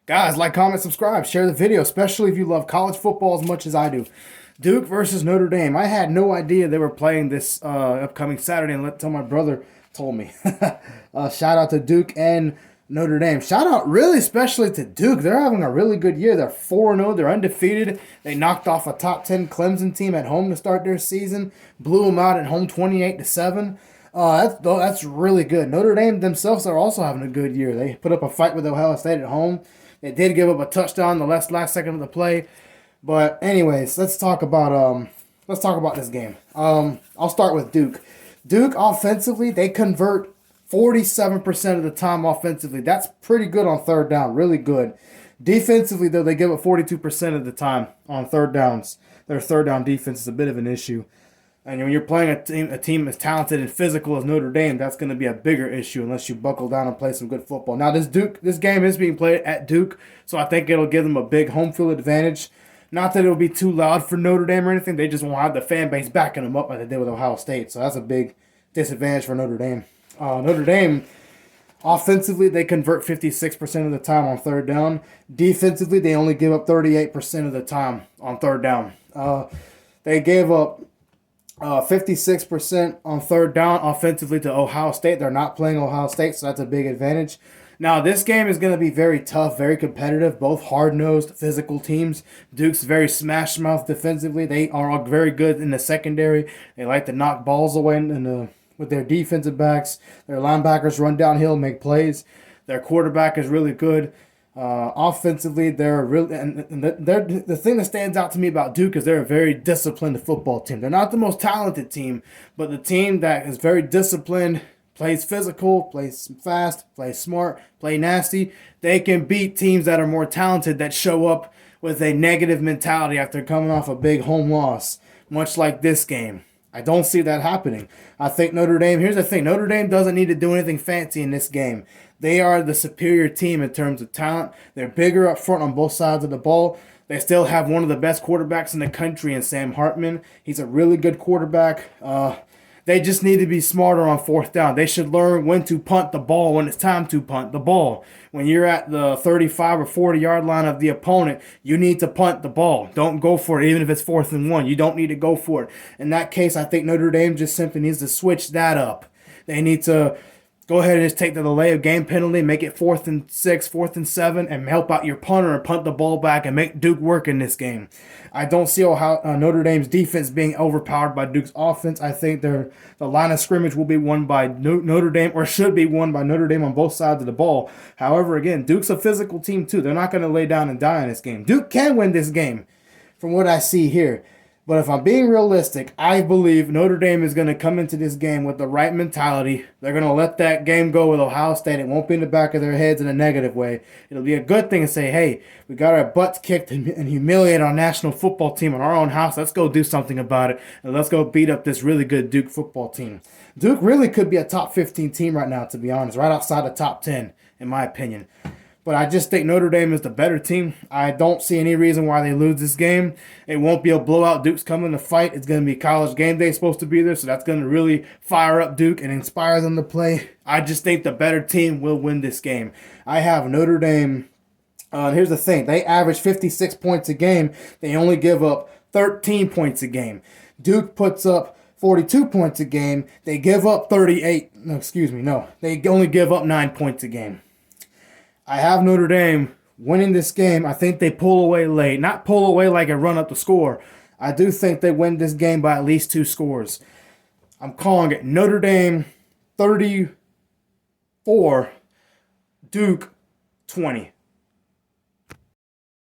Guys, like, comment, subscribe, share the video, especially if you love college football as much as I do. Duke versus Notre Dame. I had no idea they were playing this upcoming Saturday until my brother told me. Shout out to Duke and Notre Dame. Shout out really especially to Duke. They're having a really good year. They're 4-0. They're undefeated. They knocked off a top 10 Clemson team at home to start their season. Blew them out at home 28-7. That's really good. Notre Dame themselves are also having a good year. They put up a fight with Ohio State at home. They did give up a touchdown the last second of the play. But anyways, let's talk about this game. I'll start with Duke. Duke offensively, they convert 47% of the time offensively. That's pretty good on third down, really good. Defensively, though, they give up 42% of the time on third downs. Their third down defense is a bit of an issue. And when you're playing a team as talented and physical as Notre Dame, that's going to be a bigger issue unless you buckle down and play some good football. Now, this game is being played at Duke, so I think it'll give them a big home field advantage. Not that it'll be too loud for Notre Dame or anything. They just won't have the fan base backing them up like they did with Ohio State. So that's a big disadvantage for Notre Dame. Notre Dame, offensively, they convert 56% of the time on third down. Defensively, they only give up 38% of the time on third down. They gave up 56% on third down offensively to Ohio State. They're not playing Ohio State, so that's a big advantage. Now, this game is going to be very tough, very competitive, both hard-nosed, physical teams. Duke's very smash-mouth defensively. They are very good in the secondary. They like to knock balls away with their defensive backs. Their linebackers run downhill, make plays. Their quarterback is really good. Offensively, they're really, and the thing that stands out to me about Duke is they're a very disciplined football team. They're not the most talented team, but the team that is very disciplined, plays physical, plays fast, plays smart, play nasty. They can beat teams that are more talented that show up with a negative mentality after coming off a big home loss, much like this game. I don't see that happening. I think Notre Dame, here's the thing, Notre Dame doesn't need to do anything fancy in this game. They are the superior team in terms of talent. They're bigger up front on both sides of the ball. They still have one of the best quarterbacks in the country in Sam Hartman. He's a really good quarterback. They just need to be smarter on fourth down. They should learn when to punt the ball when it's time to punt the ball. When you're at the 35 or 40-yard line of the opponent, you need to punt the ball. Don't go for it, even if it's 4th and 1. You don't need to go for it. In that case, I think Notre Dame just simply needs to switch that up. They need to go ahead and just take the delay of game penalty, make it 4th and 6, 4th and 7, and help out your punter and punt the ball back and make Duke work in this game. I don't see how Notre Dame's defense being overpowered by Duke's offense. I think the line of scrimmage will be won by Notre Dame, or should be won by Notre Dame on both sides of the ball. However, again, Duke's a physical team too. They're not going to lay down and die in this game. Duke can win this game from what I see here. But if I'm being realistic, I believe Notre Dame is going to come into this game with the right mentality. They're going to let that game go with Ohio State. It won't be in the back of their heads in a negative way. It'll be a good thing to say, hey, we got our butts kicked and humiliated our national football team in our own house. Let's go do something about it. And let's go beat up this really good Duke football team. Duke really could be a top 15 team right now, to be honest, right outside the top 10, in my opinion. But I just think Notre Dame is the better team. I don't see any reason why they lose this game. It won't be a blowout. Duke's coming to fight. It's going to be college game day supposed to be there, so that's going to really fire up Duke and inspire them to play. I just think the better team will win this game. I have Notre Dame. Here's the thing. They average 56 points a game. They only give up 13 points a game. Duke puts up 42 points a game. They give up 38. No. They only give up 9 points a game. I have Notre Dame winning this game. I think they pull away late. Not pull away like a run up the score. I do think they win this game by at least 2 scores. I'm calling it Notre Dame 34, Duke 20.